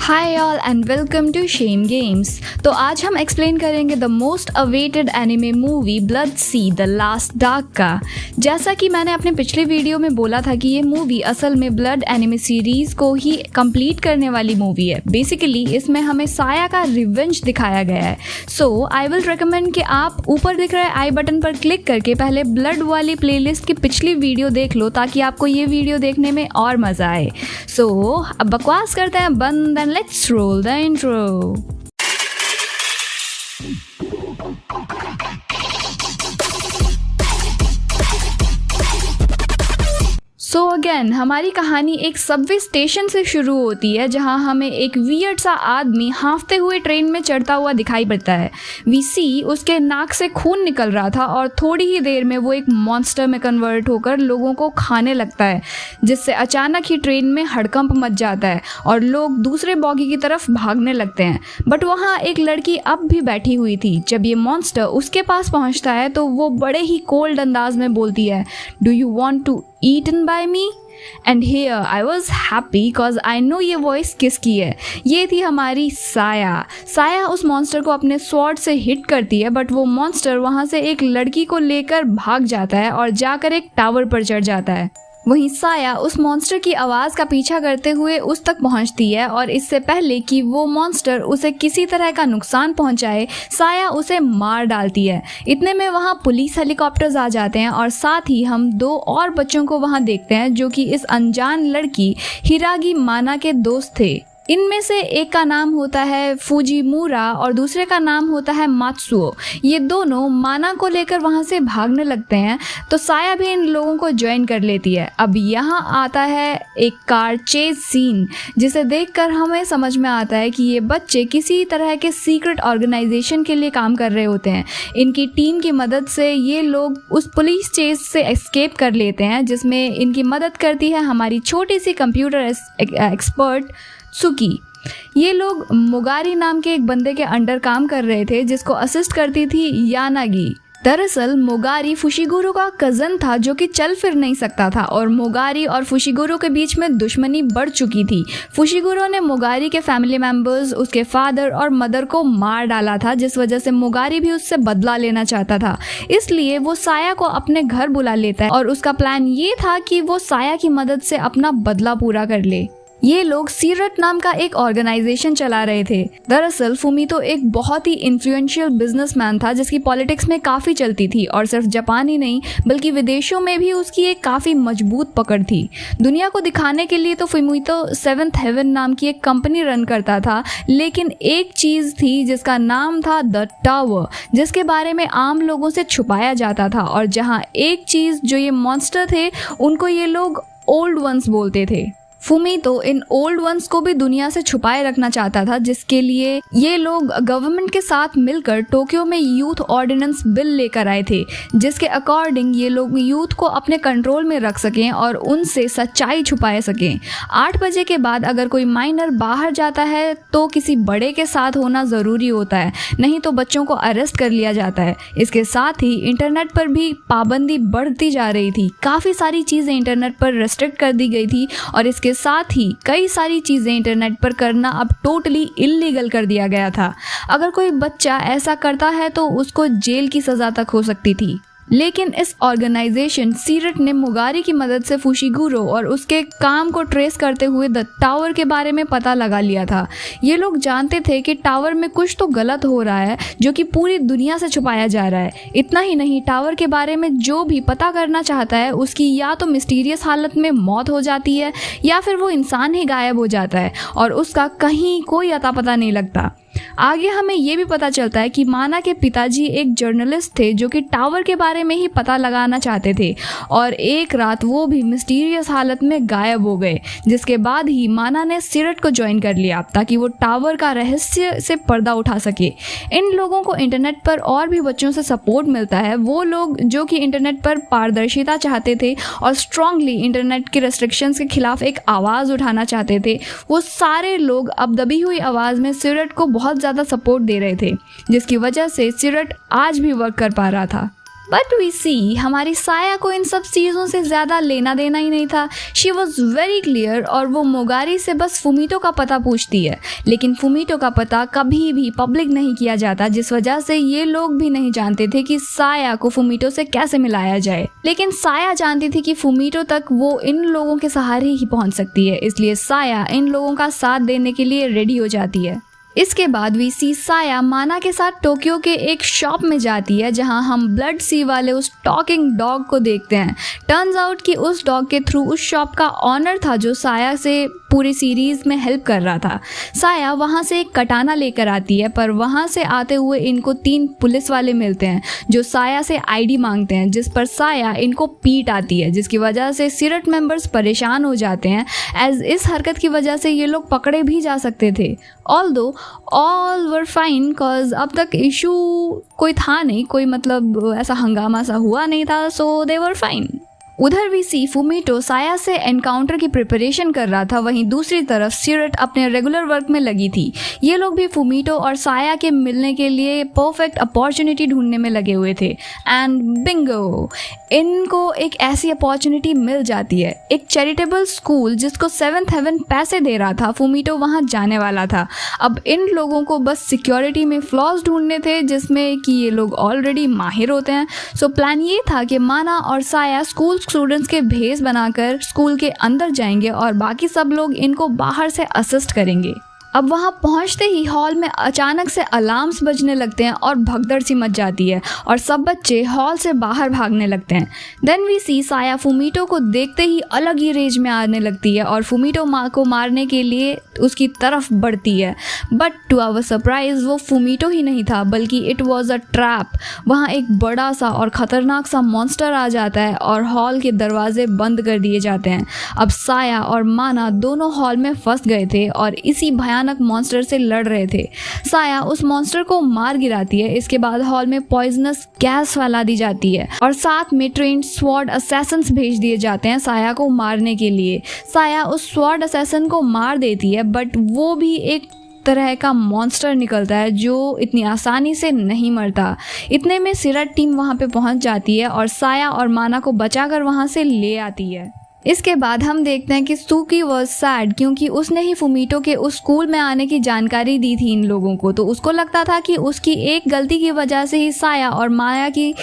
Hi all and welcome to Shame Games. तो आज हम एक्सप्लेन करेंगे the most awaited anime movie Blood C The Last Dark का। जैसा कि मैंने अपने पिछले वीडियो में बोला था कि ये मूवी असल में ब्लड एनिमे सीरीज को ही कंप्लीट करने वाली मूवी है। बेसिकली इसमें हमें साया का रिवेंज दिखाया गया है। सो आई विल रिकमेंड कि आप ऊपर दिख रहे आई बटन पर क्लिक करके पहले ब्लड वाली प्लेलिस्ट की पिछली वीडियो देख लो ताकि आपको ये वीडियो देखने में और मज़ा आए। सो अब बकवास करते हैं बंद and let's roll the intro. So again हमारी कहानी एक सबवे स्टेशन से शुरू होती है जहां हमें एक वियर्ड सा आदमी हाँफते हुए ट्रेन में चढ़ता हुआ दिखाई पड़ता है। वी सी उसके नाक से खून निकल रहा था और थोड़ी ही देर में वो एक मॉन्स्टर में कन्वर्ट होकर लोगों को खाने लगता है, जिससे अचानक ही ट्रेन में हड़कंप मच जाता है और लोग दूसरे बॉगी की तरफ भागने लगते हैं। बट वहाँ एक लड़की अब भी बैठी हुई थी। जब ये मॉन्स्टर उसके पास पहुँचता है तो वो बड़े ही कोल्ड अंदाज में बोलती है, do you want to eaten by me? And here I was happy cause I know ये वॉइस किसकी है। ये थी हमारी साया। साया उस मॉन्स्टर को अपने स्वॉर्ड से हिट करती है, बट वो मॉन्स्टर वहाँ से एक लड़की को लेकर भाग जाता है और जाकर एक टावर पर चढ़ जाता है। वहीं साया उस मॉन्स्टर की आवाज़ का पीछा करते हुए उस तक पहुंचती है और इससे पहले कि वो मॉन्स्टर उसे किसी तरह का नुकसान पहुंचाए, साया उसे मार डालती है। इतने में वहां पुलिस हेलीकॉप्टर्स आ जाते हैं और साथ ही हम दो और बच्चों को वहां देखते हैं जो कि इस अनजान लड़की हिरागी माना के दोस्त थे। इनमें से एक का नाम होता है फुजीमुरा और दूसरे का नाम होता है मात्सुओ। ये दोनों माना को लेकर वहाँ से भागने लगते हैं तो साया भी इन लोगों को ज्वाइन कर लेती है। अब यहाँ आता है एक कार चेज सीन, जिसे देखकर हमें समझ में आता है कि ये बच्चे किसी तरह के सीक्रेट ऑर्गेनाइजेशन के लिए काम कर रहे होते हैं। इनकी टीम की मदद से ये लोग उस पुलिस चेज से एस्केप कर लेते हैं, जिसमें इनकी मदद करती है हमारी छोटी सी कंप्यूटर एक्सपर्ट सुकी। ये लोग मुगारी नाम के एक बंदे के अंडर काम कर रहे थे जिसको असिस्ट करती थी यानागी। दरअसल मुगारी फुशिगुरु का कज़न था जो कि चल फिर नहीं सकता था और मुगारी और फुशिगुरु के बीच में दुश्मनी बढ़ चुकी थी। फुशिगुरु ने मुगारी के फैमिली मेंबर्स, उसके फादर और मदर को मार डाला था, जिस वजह से मुगारी भी उससे बदला लेना चाहता था। इसलिए वो साया को अपने घर बुला लेता है और उसका प्लान ये था कि वो साया की मदद से अपना बदला पूरा कर ले। ये लोग सीरट नाम का एक ऑर्गेनाइजेशन चला रहे थे। दरअसल फुमीतो एक बहुत ही इन्फ्लुएंशियल बिजनेसमैन था जिसकी पॉलिटिक्स में काफ़ी चलती थी और सिर्फ जापान ही नहीं बल्कि विदेशों में भी उसकी एक काफ़ी मजबूत पकड़ थी। दुनिया को दिखाने के लिए तो फुमीतो सेवेंथ हेवन नाम की एक कंपनी रन करता था, लेकिन एक चीज़ थी जिसका नाम था द टावर, जिसके बारे में आम लोगों से छुपाया जाता था। और जहाँ एक चीज़ जो ये मॉन्स्टर थे उनको ये लोग ओल्ड वंस बोलते थे। फुमीतो इन ओल्ड वंस को भी दुनिया से छुपाए रखना चाहता था, जिसके लिए ये लोग गवर्नमेंट के साथ मिलकर टोक्यो में यूथ ऑर्डिनेंस बिल लेकर आए थे, जिसके अकॉर्डिंग ये लोग यूथ को अपने कंट्रोल में रख सकें और उनसे सच्चाई छुपाए सकें। 8 बजे के बाद अगर कोई माइनर बाहर जाता है तो किसी बड़े के साथ होना ज़रूरी होता है, नहीं तो बच्चों को अरेस्ट कर लिया जाता है। इसके साथ ही इंटरनेट पर भी पाबंदी बढ़ती जा रही थी। काफ़ी सारी चीज़ें इंटरनेट पर रेस्ट्रिक्ट कर दी गई थी और इसके साथ ही कई सारी चीज़ें इंटरनेट पर करना अब टोटली इल्लीगल कर दिया गया था। अगर कोई बच्चा ऐसा करता है तो उसको जेल की सज़ा तक हो सकती थी। लेकिन इस ऑर्गेनाइजेशन सीरट ने मुगारी की मदद से फुशिगुरु और उसके काम को ट्रेस करते हुए द टावर के बारे में पता लगा लिया था। ये लोग जानते थे कि टावर में कुछ तो गलत हो रहा है जो कि पूरी दुनिया से छुपाया जा रहा है। इतना ही नहीं, टावर के बारे में जो भी पता करना चाहता है उसकी या तो मिस्टीरियस हालत में मौत हो जाती है या फिर वो इंसान ही गायब हो जाता है और उसका कहीं कोई अता पता नहीं लगता। आगे हमें ये भी पता चलता है कि माना के पिताजी एक जर्नलिस्ट थे जो कि टावर के बारे में ही पता लगाना चाहते थे और एक रात वो भी मिस्टीरियस हालत में गायब हो गए, जिसके बाद ही माना ने सीरट को ज्वाइन कर लिया ताकि वो टावर का रहस्य से पर्दा उठा सके। इन लोगों को इंटरनेट पर और भी बच्चों से सपोर्ट मिलता है। वो लोग जो कि इंटरनेट पर पारदर्शिता चाहते थे और स्ट्रांगली इंटरनेट के रेस्ट्रिक्शंस के खिलाफ एक आवाज़ उठाना चाहते थे, वो सारे लोग अब दबी हुई आवाज़ में सीरट को बहुत ज़्यादा सपोर्ट दे रहे थे, जिसकी वजह से सीरट आज भी वर्क कर पा रहा था। बट वी सी हमारी साया को इन सब चीज़ों से ज़्यादा लेना देना ही नहीं था। शी वॉज वेरी क्लियर और वो मोगारी से बस फुमीटो का पता पूछती है, लेकिन फुमीटो का पता कभी भी पब्लिक नहीं किया जाता, जिस वजह से ये लोग भी नहीं जानते थे कि साया को फुमीटो से कैसे मिलाया जाए। लेकिन साया जानती थी कि फुमीटो तक वो इन लोगों के सहारे ही पहुंच सकती है, इसलिए साया इन लोगों का साथ देने के लिए रेडी हो जाती है। इसके बाद वी सी साया माना के साथ टोक्यो के एक शॉप में जाती है, जहां हम ब्लड सी वाले उस टॉकिंग डॉग को देखते हैं। टर्न्स आउट कि उस डॉग के थ्रू उस शॉप का ऑनर था जो साया से पूरी सीरीज में हेल्प कर रहा था। साया वहां से एक कटाना लेकर आती है, पर वहां से आते हुए इनको 3 पुलिस वाले मिलते हैं जो साया से आईडी मांगते हैं, जिस पर साया इनको पीट आती है, जिसकी वजह से सिरट मेंबर्स परेशान हो जाते हैं, एज इस हरकत की वजह से ये लोग पकड़े भी जा सकते थे। Although all were fine cause अब तक इशू कोई था नहीं, कोई मतलब ऐसा हंगामा सा हुआ नहीं था, सो दे वर फाइन। उधर भी सी फुमीटो साया से एनकाउंटर की प्रिपरेशन कर रहा था, वहीं दूसरी तरफ सिरट अपने रेगुलर वर्क में लगी थी। ये लोग भी फुमीटो और साया के मिलने के लिए परफेक्ट अपॉर्चुनिटी ढूंढने में लगे हुए थे। एंड बिंगो, इनको एक ऐसी अपॉर्चुनिटी मिल जाती है। एक चैरिटेबल स्कूल जिसको 7th हेवन पैसे दे रहा था, फुमीटो वहां जाने वाला था। अब इन लोगों को बस सिक्योरिटी में फ्लॉज ढूंढने थे, जिसमें कि ये लोग ऑलरेडी माहिर होते हैं। सो प्लान ये था कि माना और साया स्कूल स्टूडेंट्स के भेस बनाकर स्कूल के अंदर जाएंगे और बाकी सब लोग इनको बाहर से असिस्ट करेंगे। अब वहाँ पहुँचते ही हॉल में अचानक से अलार्म्स बजने लगते हैं और भगदड़ सी मच जाती है और सब बच्चे हॉल से बाहर भागने लगते हैं। देन वी सी साया फुमीटो को देखते ही अलग ही रेंज में आने लगती है और फुमीटो माँ को मारने के लिए उसकी तरफ बढ़ती है। बट टू आवर सरप्राइज वो फुमीटो ही नहीं था, बल्कि इट वॉज अ ट्रैप। वहाँ एक बड़ा सा और ख़तरनाक सा मॉन्स्टर आ जाता है और हॉल के दरवाजे बंद कर दिए जाते हैं। अब साया और माना दोनों हॉल में फंस गए थे और इसी भयानक मॉन्स्टर से लड़ रहे थे। साया उस मॉन्स्टर को मार गिराती है। इसके बाद हॉल में पॉइजनस गैस फैला दी जाती है और साथ में ट्रेन्ड स्वॉर्ड असैसिन्स भेज दिए जाते हैं साया को मारने के लिए। साया उस स्वॉर्ड असैसिन को मार देती है, बट वो भी एक तरह का मॉन्स्टर निकलता है जो इतनी आसानी से नहीं मरता। इतने में सिरट टीम वहाँ पे पहुँच जाती है और साया और माना को बचाकर वहाँ से ले आती है। इसके बाद हम देखते हैं कि सुकी वॉज सैड, क्योंकि उसने ही फुमीटो के उस स्कूल में आने की जानकारी दी थी इन लोगों को। तो उसको लगता था कि उसकी एक गलती की वजह से ही साया और माया की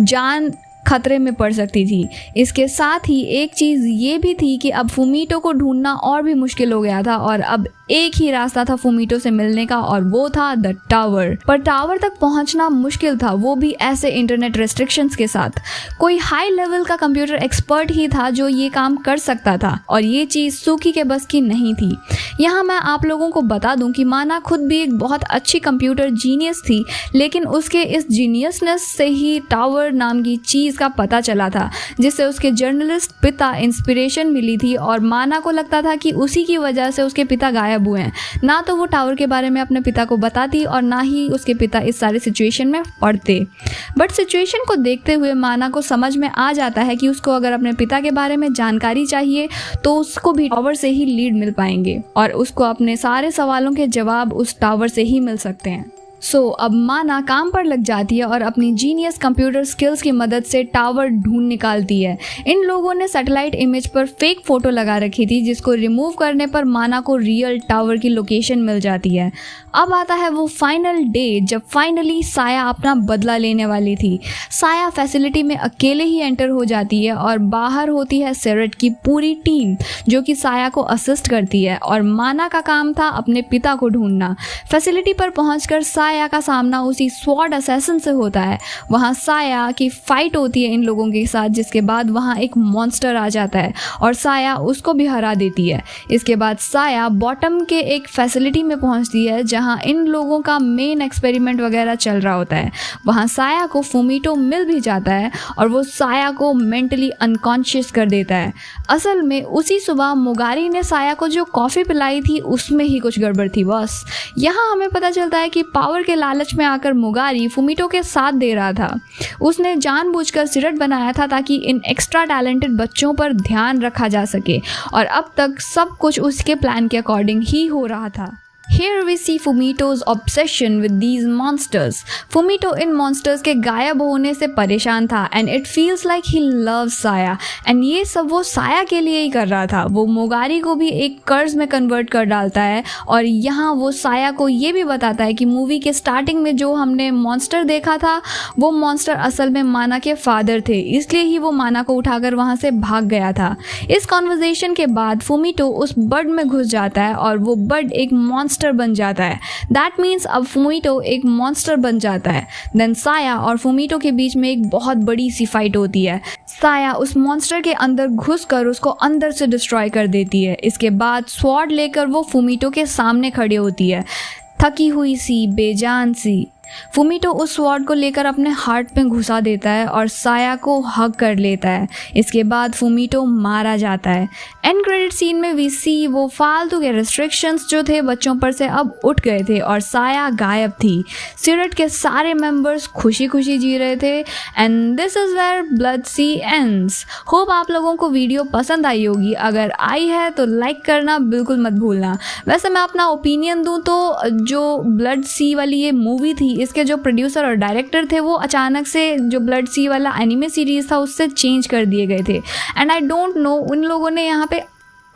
जान खतरे में पड़ सकती थी। इसके साथ ही एक चीज़ ये भी थी कि अब फुमीटो को ढूंढना और भी मुश्किल हो गया था और अब एक ही रास्ता था फुमीटो से मिलने का और वो था द टावर। पर टावर तक पहुंचना मुश्किल था, वो भी ऐसे इंटरनेट रेस्ट्रिक्शंस के साथ। कोई हाई लेवल का कंप्यूटर एक्सपर्ट ही था जो ये काम कर सकता था और ये चीज़ सुकी के बस की नहीं थी। यहाँ मैं आप लोगों को बता दूं कि माना खुद भी एक बहुत अच्छी कंप्यूटर जीनियस थी, लेकिन उसके इस जीनियसनेस से ही टावर नाम की चीज़ का पता चला था, जिससे उसके जर्नलिस्ट पिता इंस्पिरेशन मिली थी और माना को लगता था कि उसी की वजह से उसके पिता गायब हुए हैं। ना तो वो टावर के बारे में अपने पिता को बताती और ना ही उसके पिता इस सारी सिचुएशन में पड़ते। बट सिचुएशन को देखते हुए माना को समझ में आ जाता है कि उसको अगर अपने पिता के बारे में जानकारी चाहिए तो उसको भी टावर से ही लीड मिल पाएंगे और उसको अपने सारे सवालों के जवाब उस टावर से ही मिल सकते हैं। अब माना काम पर लग जाती है और अपनी जीनियस कंप्यूटर स्किल्स की मदद से टावर ढूंढ निकालती है। इन लोगों ने सैटेलाइट इमेज पर फेक फोटो लगा रखी थी, जिसको रिमूव करने पर माना को रियल टावर की लोकेशन मिल जाती है। अब आता है वो फाइनल डे जब फाइनली साया अपना बदला लेने वाली थी। साया फैसिलिटी में अकेले ही एंटर हो जाती है और बाहर होती है सिरट की पूरी टीम जो कि साया को असिस्ट करती है और माना का काम था अपने पिता को ढूंढना। फैसिलिटी पर पहुंचकर साया का सामना उसी स्वॉर्ड असैसिन से होता है। वहां साया की फाइट होती है इन लोगों के साथ, जिसके बाद वहां एक मॉन्स्टर आ जाता है और साया उसको भी हरा देती है। इसके बाद साया बॉटम के एक फैसिलिटी में पहुंचती है जहां इन लोगों का मेन एक्सपेरिमेंट वगैरह चल रहा होता है। वहां साया को फुमीटो मिल भी जाता है और वो साया को मेंटली अनकॉन्शियस कर देता है। असल में उसी सुबह मोगारी ने साया को जो कॉफ़ी पिलाई थी उसमें ही कुछ गड़बड़ थी बस। यहाँ हमें पता चलता है कि पावर के लालच में आकर मोगारी फुमीटो के साथ दे रहा था। उसने जानबूझकर सिरट बनाया था ताकि इन एक्स्ट्रा टैलेंटेड बच्चों पर ध्यान रखा जा सके और अब तक सब कुछ उसके प्लान के अकॉर्डिंग ही हो रहा था। Here we see Fumito's obsession with these monsters. Fumito in monsters के गायब होने से परेशान था and it feels like he loves Saya. And ये सब वो साया के लिए ही कर रहा था. वो मोगारी को भी एक कर्ज में कन्वर्ट कर डालता है और यहाँ वो साया को ये भी बताता है कि मूवी के स्टार्टिंग में जो हमने मॉन्स्टर देखा था वो मॉन्स्टर असल में माना के फादर थे, इसलिए ही वो माना को उठाकर वहाँ से भाग गया था. इस कॉन्वर्जेशन के बाद फुमीटो उस बर्ड में घुस जाता है और वो बर्ड एक मॉन्स्टर बन जाता है. दैट मीन्स अब फुमीटो एक मॉन्स्टर बन जाता है. देन साया और फुमीटो के बीच में एक बहुत बड़ी सी फाइट होती है. साया उस मॉन्स्टर के अंदर घुसकर उसको अंदर से डिस्ट्रॉय कर देती है. इसके बाद स्वॉर्ड लेकर वो फुमीटो के सामने खड़ी होती है, थकी हुई सी, बेजान सी. फुमीटो उस स्वॉर्ड को लेकर अपने हार्ट में घुसा देता है और साया को हग कर लेता है. इसके बाद फुमीटो मारा जाता है. एंड क्रेडिट सीन में वी सी वो फालतू के रिस्ट्रिक्शंस जो थे बच्चों पर से अब उठ गए थे और साया गायब थी. सिरट के सारे मेंबर्स खुशी खुशी जी रहे थे. And this is where Blood C ends. Hope आप लोगों को वीडियो पसंद आई होगी. अगर आई है तो लाइक करना बिल्कुल मत भूलना. वैसे मैं अपना ओपिनियन दूँ तो जो ब्लड सी वाली ये मूवी थी इसके जो प्रोड्यूसर और डायरेक्टर थे वो अचानक से जो ब्लड सी वाला एनिमे सीरीज़ था उससे चेंज कर दिए गए थे. एंड आई डोंट नो उन लोगों ने यहाँ पे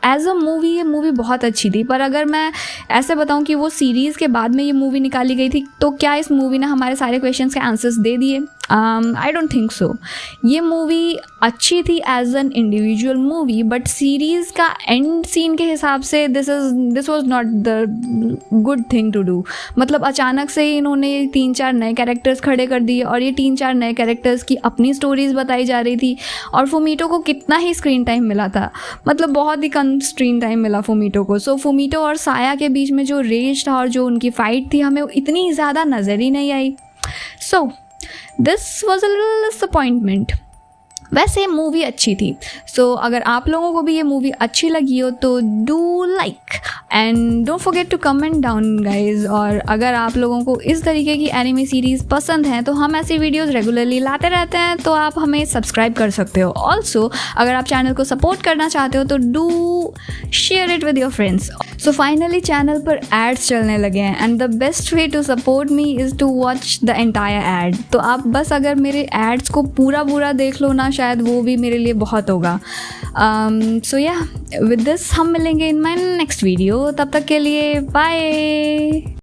एज अ मूवी ये मूवी बहुत अच्छी थी, पर अगर मैं ऐसे बताऊँ कि वो सीरीज़ के बाद में ये मूवी निकाली गई थी तो क्या इस मूवी ने हमारे सारे क्वेश्चंस के आंसर्स दे दिए? I don't think so. ये मूवी अच्छी थी as an individual movie, but series का एंड सीन के हिसाब से this was not the good thing to do. मतलब अचानक से ही इन्होंने 3-4 नए कैरेक्टर्स खड़े कर दिए और ये 3-4 नए कैरेक्टर्स की अपनी स्टोरीज़ बताई जा रही थी. और फुमीटो को कितना ही स्क्रीन टाइम मिला था, मतलब बहुत ही कम स्क्रीन टाइम मिला फुमीटो को. सो फुमीटो और साया के बीच में जो रेंज था और जो उनकी फ़ाइट थी हमें इतनी ज़्यादा नज़र ही नहीं आई. So this was a little disappointment. वैसे मूवी अच्छी थी. सो अगर आप लोगों को भी ये मूवी अच्छी लगी हो तो do like and don't forget to comment down guys. और अगर आप लोगों को इस तरीके की एनिमे सीरीज़ पसंद हैं तो हम ऐसी वीडियोस रेगुलरली लाते रहते हैं, तो आप हमें सब्सक्राइब कर सकते हो. ऑल्सो अगर आप चैनल को सपोर्ट करना चाहते हो तो do share it with your friends. So finally channel पर एड्स चलने लगे हैं and the best way to support me is to watch the entire ad. तो आप बस अगर मेरे एड्स को पूरा देख लो ना, शायद वो भी मेरे लिए बहुत होगा. सो या विद दिस हम मिलेंगे इन माय नेक्स्ट वीडियो. तब तक के लिए बाय.